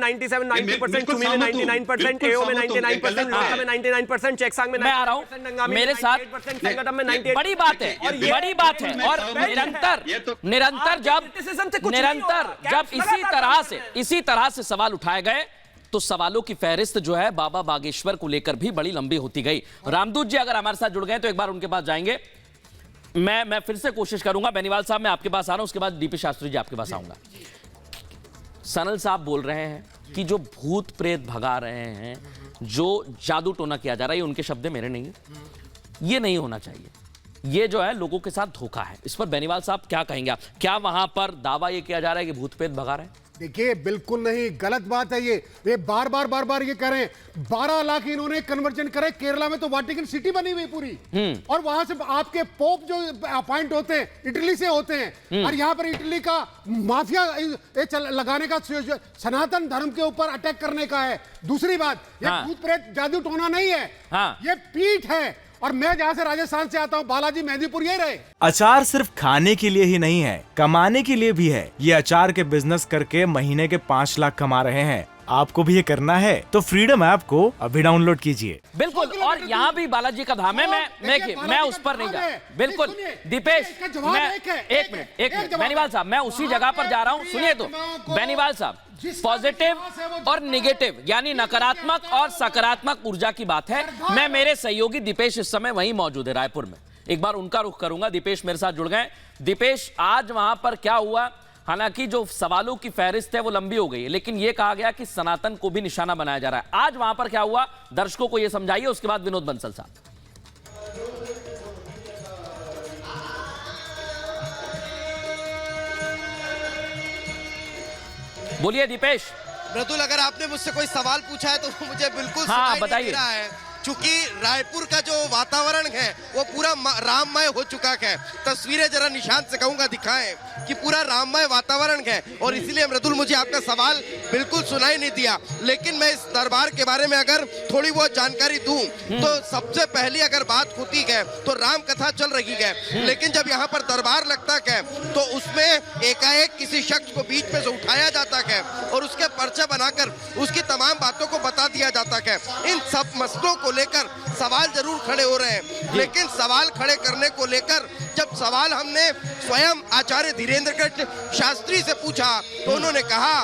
97, 90%, चुमी में 99%, एओ में 99%, लोटा में 99%, चेकसांग में 99%, मैं आ रहा हूं मेरे साथ। संगठन में 98%। बड़ी बात है, बड़ी बात है। और निरंतर जब इसी तरह से सवाल उठाए गए तो सवालों की फहरिस्त जो है बाबा बागेश्वर को लेकर भी बड़ी लंबी होती गई। रामदूत जी अगर हमारे साथ जुड़ गए तो एक बार उनके पास जाएंगे। मैं फिर से कोशिश करूंगा। बेनीवाल साहब मैं आपके पास आ रहा हूं, उसके बाद डीपी शास्त्री जी आपके पास आऊंगा। सनल साहब बोल रहे हैं कि जो भूत प्रेत भगा रहे हैं, जो जादू टोना किया जा रहा है, ये उनके शब्द मेरे नहीं है, ये नहीं होना चाहिए। ये जो है लोगों के साथ धोखा है। इस पर बेनीवाल साहब क्या कहेंगे आप? क्या वहां पर दावा ये किया जा रहा है कि भूत प्रेत भगा रहे हैं? देखिए बिल्कुल नहीं, गलत बात है ये बार बार ये कह रहे हैं। 12 लाख इन्होंने कन्वर्जन करे। केरला में तो वाटिकन सिटी बनी हुई पूरी, और वहां से आपके पोप जो अपॉइंट होते हैं इटली से होते हैं, और यहाँ पर इटली का माफिया लगाने का सनातन धर्म के ऊपर अटैक करने का है। दूसरी बात, ये भूत प्रेत जादू टोना नहीं है, ये पीठ है। और मैं जहाँ से राजस्थान से आता हूँ, बालाजी मेहंदीपुर यही रहे। अचार सिर्फ खाने के लिए ही नहीं है, कमाने के लिए भी है। ये अचार के बिजनेस करके महीने के 5 लाख कमा रहे हैं। आपको भी ये करना है तो फ्रीडम ऐप को अभी डाउनलोड कीजिए। बिल्कुल। और यहाँ भी बालाजी का धाम है। मैं उस पर नहीं जा। बिल्कुल दीपेश, एक मिनट बेनीवाल साहब, मैं उसी जगह पर जा रहा हूँ। सुनिए तो बेनीवाल साहब, पॉजिटिव और निगेटिव यानी नकारात्मक और सकारात्मक ऊर्जा की बात है। मैं मेरे सहयोगी दीपेश इस समय वहीं मौजूद है रायपुर में, एक बार उनका रुख करूंगा। दीपेश मेरे साथ जुड़ गए। दीपेश, आज वहां पर क्या हुआ? हालांकि जो सवालों की फहरिस्त है वो लंबी हो गई है, लेकिन यह कहा गया कि सनातन को भी निशाना बनाया जा रहा है। आज वहां पर क्या हुआ, दर्शकों को यह समझाइए, उसके बाद विनोद बंसल साहब। बोलिए दीपेश। मृदुल, अगर आपने मुझसे कोई सवाल पूछा है तो मुझे बिल्कुल सुनाई नहीं दे रहा है, क्योंकि रायपुर का जो वातावरण है वो पूरा राममय हो चुका है। तस्वीरें जरा निशांत से कहूंगा दिखाएं कि पूरा राममय वातावरण है, और इसलिए मृदुल मुझे आपका सवाल बिल्कुल सुनाई नहीं दिया। लेकिन मैं इस दरबार के बारे में अगर थोड़ी बहुत जानकारी दूं तो सबसे पहली अगर बात होती है तो राम कथा चल रही है, लेकिन जब यहाँ पर दरबार लगता है तो उसमें एकाएक किसी शख्स को बीच में से उठाया जाता है और उसके पर्चे बनाकर उसकी तमाम बातों को बता दिया जाता है। इन सब मसलों को लेकर सवाल जरूर खड़े हो रहे हैं, लेकिन सवाल खड़े करने को लेकर जब सवाल हमने स्वयं आचार्य धीरेन्द्र शास्त्री से पूछा तो उन्होंने कहा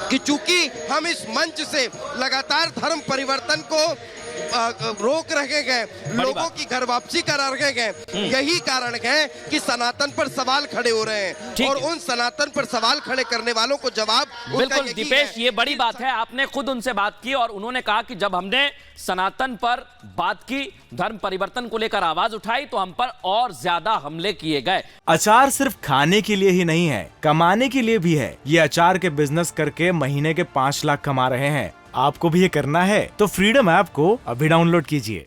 कि चूंकि हम इस मंच से लगातार धर्म परिवर्तन को रोक रखे गए, लोगों की घर वापसी करा रखे गए, यही कारण है कि सनातन पर सवाल खड़े हो रहे हैं, और उन सनातन पर सवाल खड़े करने वालों को जवाब बिल्कुल दीपेश, ये बड़ी बात है। आपने खुद उनसे बात की और उन्होंने कहा कि जब हमने सनातन पर बात की, धर्म परिवर्तन को लेकर आवाज उठाई, तो हम पर और ज्यादा हमले किए गए। अचार सिर्फ खाने के लिए ही नहीं है, कमाने के लिए भी है। ये अचार के बिजनेस करके महीने के 5 लाख कमा रहे हैं। आपको भी ये करना है तो फ्रीडम ऐप को अभी डाउनलोड कीजिए।